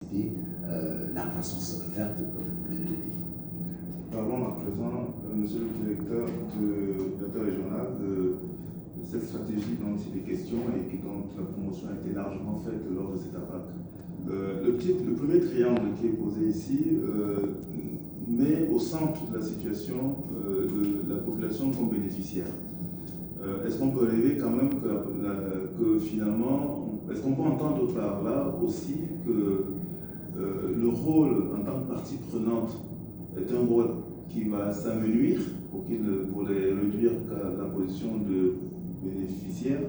faciliter la croissance verte, comme vous l'avez dit. Parlons à présent, monsieur le directeur régional, de cette stratégie dont il est question et dont la promotion a été largement faite lors de cette APAC. Le premier triangle qui est posé ici met au centre de la situation de la population comme bénéficiaire. Est-ce qu'on peut rêver quand même que finalement, est-ce qu'on peut entendre par là aussi que le rôle en tant que partie prenante est un rôle qui va s'amenuire pour les réduire à la position de bénéficiaire?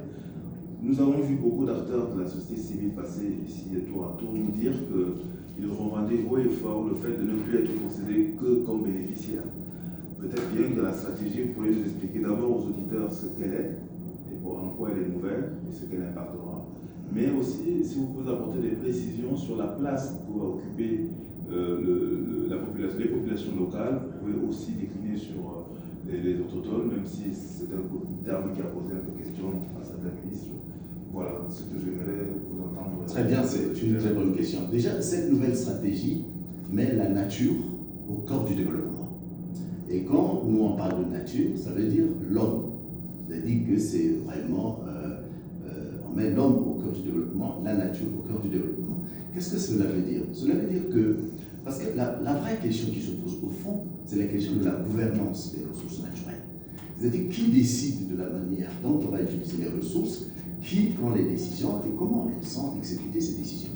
Nous avons vu beaucoup d'acteurs de la société civile passer ici tour à tour nous dire qu'ils revendiquent haut et fort le fait de ne plus être considérés que comme bénéficiaires. Peut-être bien que la stratégie, vous pourriez nous expliquer d'abord aux auditeurs ce qu'elle est, et en quoi elle est nouvelle, et ce qu'elle impactera. Mais aussi, si vous pouvez apporter des précisions sur la place que va occuper les populations locales, vous pouvez aussi décliner sur les autochtones, même si c'est un terme qui a posé un peu question à certains ministres. Voilà ce que j'aimerais vous entendre. Très bien, c'est une très bonne question. Déjà, cette nouvelle stratégie met la nature au cœur du développement. Et quand nous on parle de nature, ça veut dire l'homme. C'est-à-dire que c'est vraiment, on met l'homme au cœur du développement, la nature au cœur du développement. Qu'est-ce que cela veut dire? Cela veut dire que, parce que la vraie question qui se pose au fond, c'est la question de la gouvernance des ressources naturelles. C'est-à-dire qui décide de la manière dont on va utiliser les ressources, qui prend les décisions et comment elles sont exécutées ces décisions.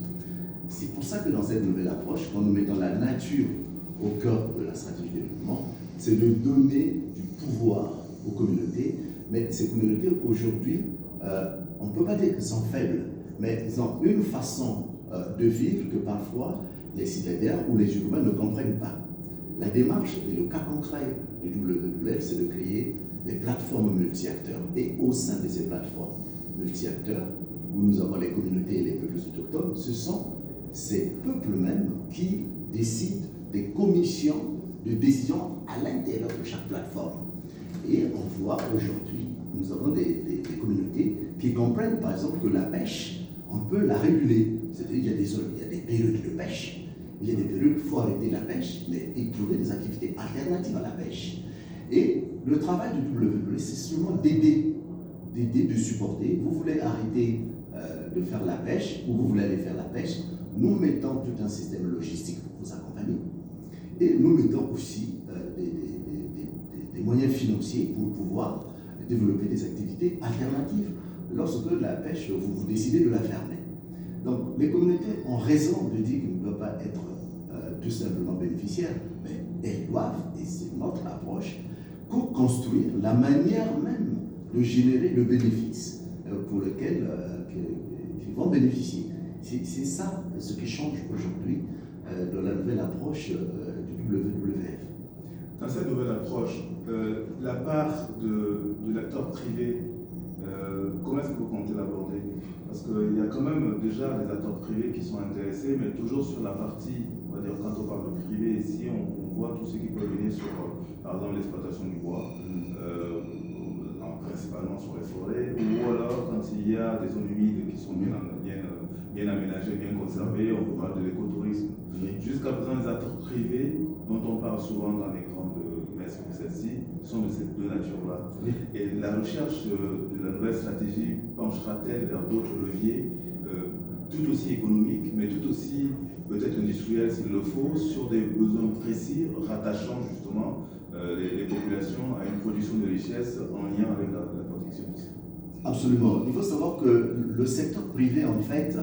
C'est pour ça que dans cette nouvelle approche, quand nous mettons la nature au cœur de la stratégie de développement, c'est de donner du pouvoir aux communautés, mais ces communautés aujourd'hui, on ne peut pas dire qu'elles sont faibles, mais elles ont une façon de vivre que parfois les citadins ou les urbains ne comprennent pas. La démarche et le cas concret du WWF, c'est de créer des plateformes multi-acteurs. Et au sein de ces plateformes multi-acteurs, où nous avons les communautés et les peuples autochtones, ce sont ces peuples mêmes qui décident des commissions de décision à l'intérieur de chaque plateforme. Et on voit aujourd'hui, nous avons des communautés qui comprennent par exemple que la pêche, on peut la réguler. C'est-à-dire qu'il y a des périodes de pêche, il y a des périodes où il faut arrêter la pêche, mais il trouver des activités alternatives à la pêche. Et le travail du WWF, c'est seulement d'aider, de supporter. Vous voulez arrêter de faire la pêche, ou vous voulez aller faire la pêche, nous mettons tout un système logistique pour vous accompagner. Et nous mettons aussi des moyens financiers pour pouvoir développer des activités alternatives lorsque la pêche, vous décidez de la fermer. Donc les communautés ont raison de dire qu'elles ne doivent pas être tout simplement bénéficiaires, mais elles doivent, et c'est notre approche, co-construire la manière même de générer le bénéfice pour lequel ils vont bénéficier. C'est ça ce qui change aujourd'hui dans la nouvelle approche du WWF. Dans cette nouvelle approche, la part de l'acteur privé, comment est-ce que vous comptez l'aborder? Parce qu'il y a quand même déjà des acteurs privés qui sont intéressés, mais toujours sur la partie, on va dire, quand on parle de privé ici, on voit tout ce qui peut venir sur, par exemple, l'exploitation du bois, principalement sur les forêts, ou alors quand il y a des zones humides qui sont bien aménagées, bien conservées, on peut parler de l'écotourisme. Jusqu'à présent, les acteurs privés, dont on parle souvent dans les grandes messes comme celle-ci, sont de ces deux natures-là. Et la recherche de la nouvelle stratégie penchera-t-elle vers d'autres leviers, tout aussi économiques, mais tout aussi peut-être industriels s'il le faut, sur des besoins précis, rattachant justement les populations à une production de richesse en lien avec la protection? Absolument. Il faut savoir que le secteur privé, en fait,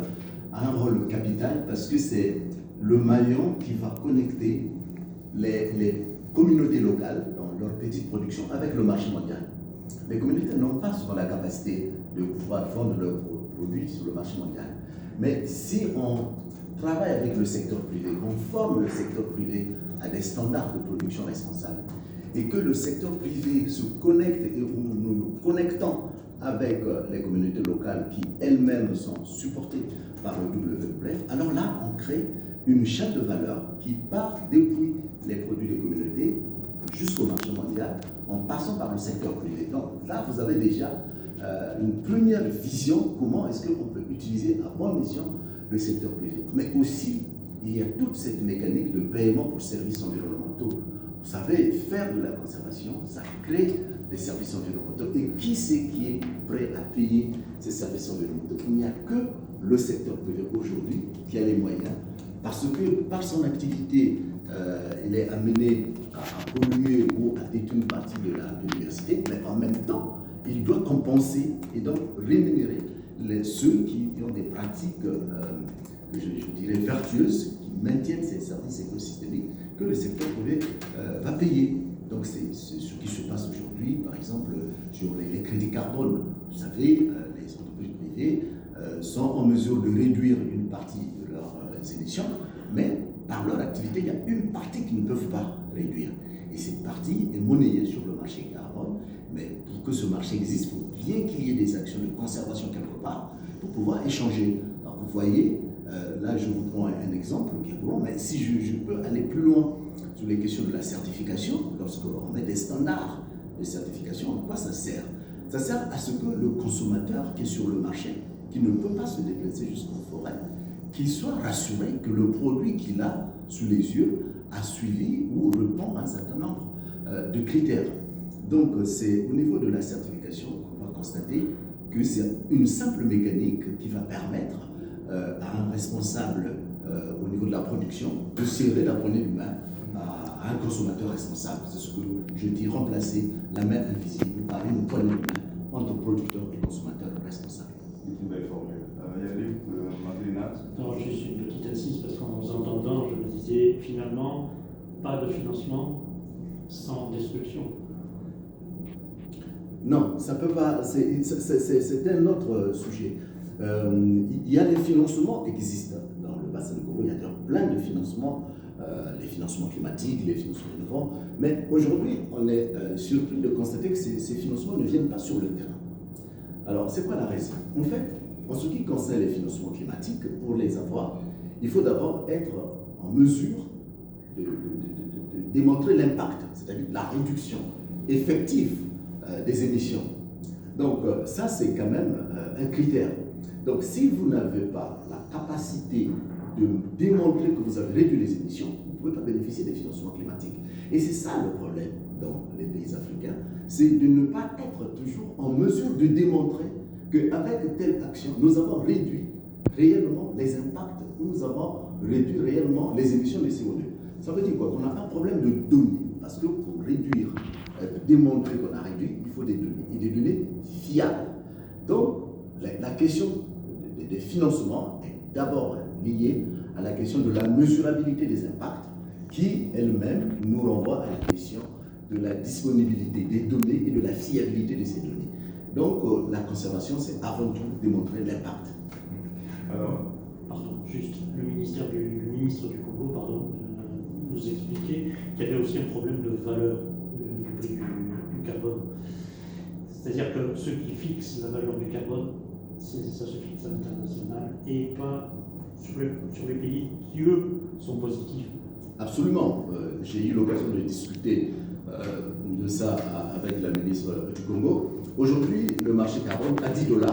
a un rôle capital parce que c'est le maillon qui va connecter les communautés locales dans leur petite production avec le marché mondial. Les communautés n'ont pas souvent la capacité de pouvoir vendre leurs produits sur le marché mondial. Mais si on travaille avec le secteur privé, on forme le secteur privé à des standards de production responsables, et que le secteur privé se connecte et où nous nous connectons avec les communautés locales qui elles-mêmes sont supportées par le WWF, alors là, on crée une chaîne de valeur qui part depuis les produits des communautés jusqu'au marché mondial en passant par le secteur privé. Donc là, vous avez déjà une première vision comment est-ce qu'on peut utiliser à bon escient le secteur privé. Mais aussi, il y a toute cette mécanique de paiement pour services environnementaux. Vous savez, faire de la conservation, ça crée des services environnementaux. Et qui c'est qui est prêt à payer ces services environnementaux? Il n'y a que le secteur privé aujourd'hui qui a les moyens, parce que par son activité, il est amené à polluer ou à détruire une partie de la biodiversité, mais en même temps, il doit compenser et donc rémunérer ceux qui ont des pratiques, je dirais, vertueuses, qui maintiennent ces services écosystémiques que le secteur privé va payer. Donc c'est ce qui se passe aujourd'hui, par exemple, sur les crédits carbone. Vous savez, les entreprises privées sont en mesure de réduire une partie de leurs émissions, mais par leur activité, il y a une partie qu'ils ne peuvent pas réduire. Et cette partie est monnayée sur le marché carbone. Mais pour que ce marché existe, il faut bien qu'il y ait des actions de conservation quelque part pour pouvoir échanger. Alors vous voyez, là je vous prends un exemple qui est bon, mais si je peux aller plus loin sur les questions de la certification, lorsqu'on met des standards de certification, à quoi ça sert? Ça sert à ce que le consommateur qui est sur le marché, qui ne peut pas se déplacer jusqu'en forêt, qu'il soit rassuré que le produit qu'il a sous les yeux a suivi ou répond à un certain nombre de critères. Donc c'est au niveau de la certification qu'on va constater que c'est une simple mécanique qui va permettre à un responsable au niveau de la production de serrer la poignée de main à un consommateur responsable. C'est ce que je dis, remplacer la main invisible par une poignée de main entre producteur et consommateur responsable. C'est une belle formule. Yannick, Marlena. Non, juste une petite insiste, parce qu'en vous entendant, je me disais, finalement, pas de financement sans destruction. Non, ça peut pas, c'est un autre sujet. Il y a des financements qui existent dans le bassin de Congo, il y a plein de financements, les financements climatiques, les financements innovants, mais aujourd'hui, on est surpris de constater que ces financements ne viennent pas sur le terrain. Alors, c'est quoi la raison? En fait, en ce qui concerne les financements climatiques, pour les avoir, il faut d'abord être en mesure de démontrer l'impact, c'est-à-dire la réduction effective des émissions. Donc ça, c'est quand même un critère. Donc si vous n'avez pas la capacité de démontrer que vous avez réduit les émissions, vous ne pouvez pas bénéficier des financements climatiques. Et c'est ça le problème dans les pays africains, c'est de ne pas être toujours en mesure de démontrer qu'avec telle action, nous avons réduit réellement les impacts, nous avons réduit réellement les émissions de CO2. Ça veut dire quoi? Qu'on a un problème de données, parce que pour réduire, démontrer qu'on a réduit, il faut des données, et des données fiables. Donc, la question des financements est d'abord liée à la question de la mesurabilité des impacts, qui elle-même nous renvoie à la question de la disponibilité des données et de la fiabilité de ces données. Donc, la conservation, c'est avant tout démontrer l'impact. Alors, pardon, juste, le ministre du Congo, pardon, nous expliquait qu'il y avait aussi un problème de valeur du prix du carbone. C'est-à-dire que ceux qui fixent la valeur du carbone, ça se fixe à l'international et pas sur les pays qui, eux, sont positifs. Absolument. J'ai eu l'occasion de discuter de ça avec la ministre du Congo. Aujourd'hui, le marché carbone à $10,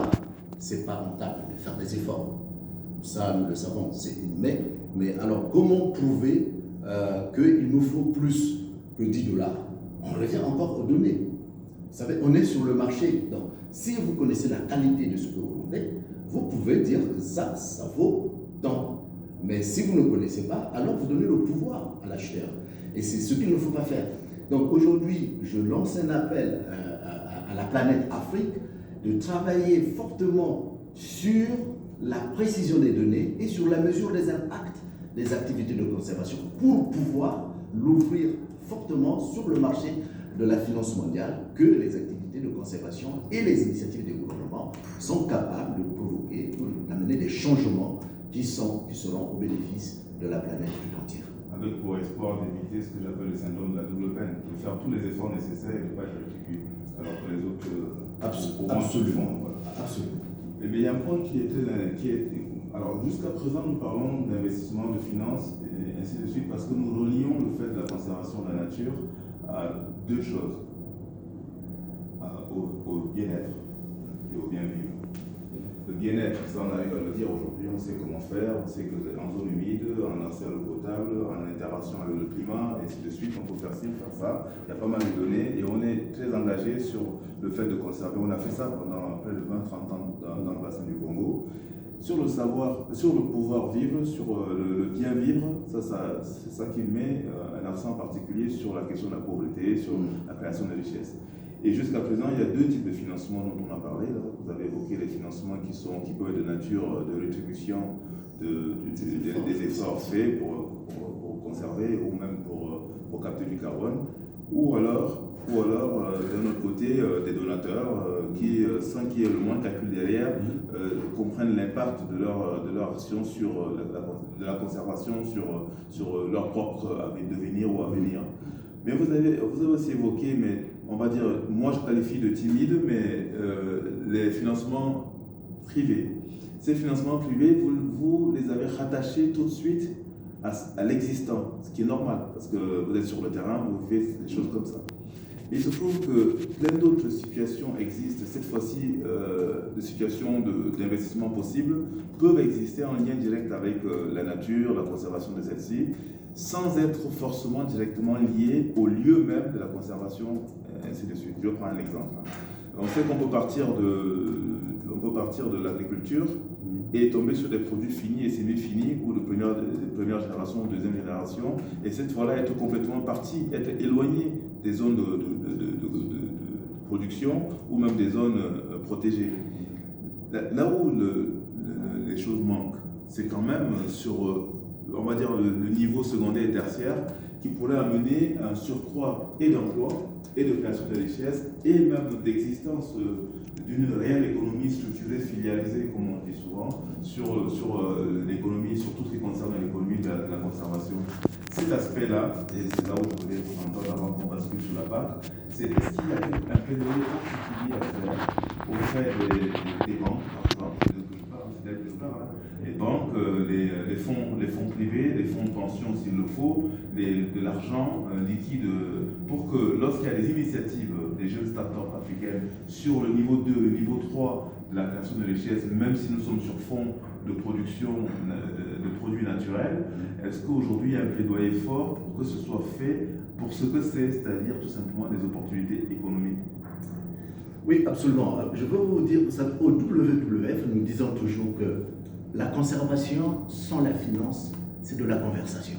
c'est pas rentable de faire des efforts. Ça, nous le savons. Mais alors, comment prouver qu'il nous faut plus que $10? On revient encore aux données. Vous savez, on est sur le marché. Donc, si vous connaissez la qualité de ce que vous vendez, vous pouvez dire que ça vaut tant. Mais si vous ne connaissez pas, alors vous donnez le pouvoir à l'acheteur. Et c'est ce qu'il ne faut pas faire. Donc aujourd'hui, je lance un appel à la planète Afrique de travailler fortement sur la précision des données et sur la mesure des impacts des activités de conservation pour pouvoir l'ouvrir fortement sur le marché de la finance mondiale que les activités de conservation et les initiatives de gouvernement sont capables de provoquer ou d'amener des changements qui seront au bénéfice de la planète tout entière. Avec pour espoir d'éviter ce que j'appelle le syndrome de la double peine, de faire tous les efforts nécessaires et de ne pas être ridicule, alors que les autres Absolument. Voilà. Absolument. Et bien, il y a un point qui est alors jusqu'à présent nous parlons d'investissement, de finances et ainsi de suite parce que nous relions le fait de la conservation de la nature à deux choses, au bien-être et au bien-vivre. Le bien-être, ça on arrive à le dire aujourd'hui, on sait comment faire, on sait que en zone humide, en durable, en interaction avec le climat, et ainsi de suite. On peut faire ci, faire ça. Il y a pas mal de données et on est très engagé sur le fait de conserver. On a fait ça pendant près de 20-30 ans dans le bassin du Congo. Sur le savoir, sur le pouvoir vivre, sur le bien vivre, c'est ça qui met un accent particulier sur la question de la pauvreté, sur la création de richesses. Et jusqu'à présent, il y a deux types de financements dont on a parlé. Là. Vous avez évoqué les financements qui peuvent être de nature de rétribution des efforts faits pour conserver ou même pour capter du carbone. Ou alors d'un autre côté, des donateurs qui, sans qu'il y ait le moins de calcul derrière, comprennent l'impact de leur action sur de la conservation, sur leur propre devenir ou avenir. Mais vous avez aussi évoqué, mais on va dire, moi je qualifie de timide, mais les financements privés. Ces financements privés, vous les avez rattachés tout de suite à l'existant, ce qui est normal, parce que vous êtes sur le terrain, vous faites des choses comme ça. Mais il se trouve que plein d'autres situations existent, cette fois-ci, des situations d'investissement possibles peuvent exister en lien direct avec la nature, la conservation de celle-ci, sans être forcément directement liés au lieu même de la conservation, ainsi de suite. Je prends un exemple. On sait qu'on peut partir de l'agriculture et tomber sur des produits finis et semi-finis ou de première génération ou deuxième génération, et cette fois-là être complètement parti, être éloigné des zones de production ou même des zones protégées. Là où les choses manquent, c'est quand même sur, on va dire, le niveau secondaire et tertiaire qui pourrait amener un surcroît et d'emploi et de création de richesses et même d'existence d'une réelle économie structurée, filialisée, comme on dit souvent, sur l'économie, sur tout ce qui concerne l'économie de la conservation. Cet aspect-là, et c'est là où je voulais vous entendre avant qu'on bascule sur la PAC, c'est est-ce qu'il y a un plaidoyer particulier à faire auprès des banques, par exemple, les banques, les fonds privés, les fonds de pension s'il le faut, de l'argent liquide, pour que lorsqu'il y a des initiatives des jeunes start-up africaines sur le niveau 2, le niveau 3 de la création de richesses, même si nous sommes sur fond de production de produits naturels, est-ce qu'aujourd'hui il y a un plaidoyer fort pour que ce soit fait pour ce que c'est-à-dire tout simplement des opportunités économiques? Oui, absolument. Je veux vous dire, au WWF, nous disons toujours que la conservation sans la finance, c'est de la conversation.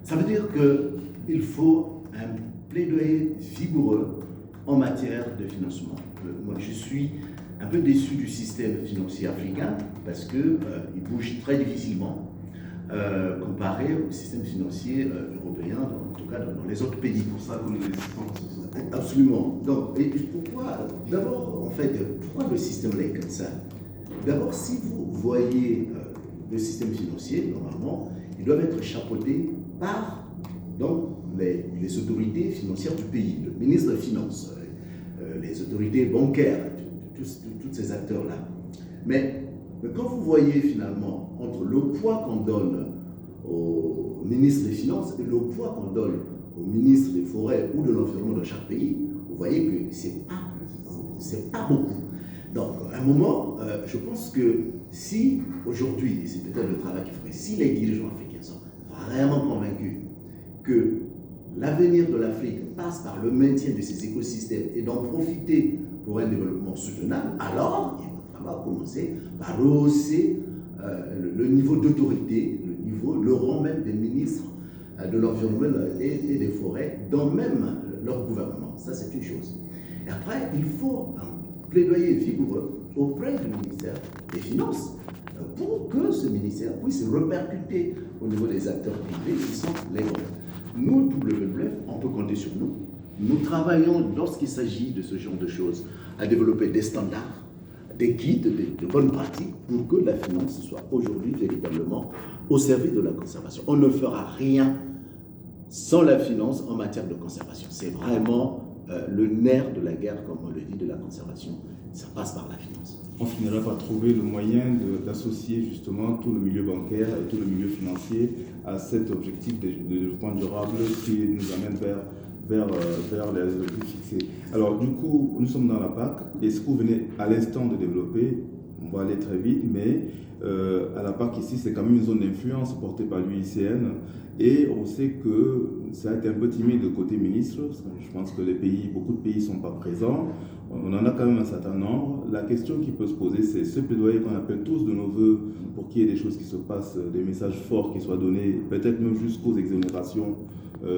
Ça veut dire qu'il faut un plaidoyer vigoureux en matière de financement. Moi, je suis un peu déçu du système financier africain parce qu'il bouge très difficilement comparé au système financier européen, en tout cas dans les autres pays. C'est pour ça que nous existons. Absolument. Donc, et pourquoi, d'abord, en fait, pourquoi le système est comme ça? D'abord, si vous voyez le système financier, normalement, ils doivent être chapeautés par donc, les autorités financières du pays, le ministre des Finances, les autorités bancaires, tous ces acteurs-là. Mais quand vous voyez finalement entre le poids qu'on donne au ministre des Finances et le poids qu'on donne au ministre des Forêts ou de l'Environnement dans chaque pays, vous voyez que c'est pas beaucoup. Donc, à un moment, je pense que si aujourd'hui, et c'est peut-être le travail qu'il faudrait, si les dirigeants africains sont vraiment convaincus que l'avenir de l'Afrique passe par le maintien de ces écosystèmes et d'en profiter pour un développement soutenable, alors il va falloir commencer par rehausser le niveau d'autorité, le rang même des ministres de l'Environnement et des Forêts dans même leur gouvernement. Ça, c'est une chose. Et après, il faut un plaidoyer vigoureux auprès du ministère des Finances pour que ce ministère puisse répercuter au niveau des acteurs privés qui sont les banques. Nous, WWF, on peut compter sur nous. Nous travaillons, lorsqu'il s'agit de ce genre de choses, à développer des standards, des guides, de bonnes pratiques pour que la finance soit aujourd'hui véritablement au service de la conservation. On ne fera rien sans la finance en matière de conservation. C'est vraiment le nerf de la guerre, comme on le dit, de la conservation. Ça passe par la finance. On finira par trouver le moyen d'associer justement tout le milieu bancaire et tout le milieu financier à cet objectif de développement durable qui nous amène vers les objectifs fixés. Alors du coup, nous sommes dans la PAC et ce que vous venez à l'instant de développer on va aller très vite, mais à la PAC ici, c'est quand même une zone d'influence portée par l'UICN. Et on sait que ça a été un peu timide de côté ministre, parce que je pense que beaucoup de pays ne sont pas présents. On en a quand même un certain nombre. La question qui peut se poser, c'est ce plaidoyer qu'on appelle tous de nos voeux pour qu'il y ait des choses qui se passent, des messages forts qui soient donnés, peut-être même jusqu'aux exonérations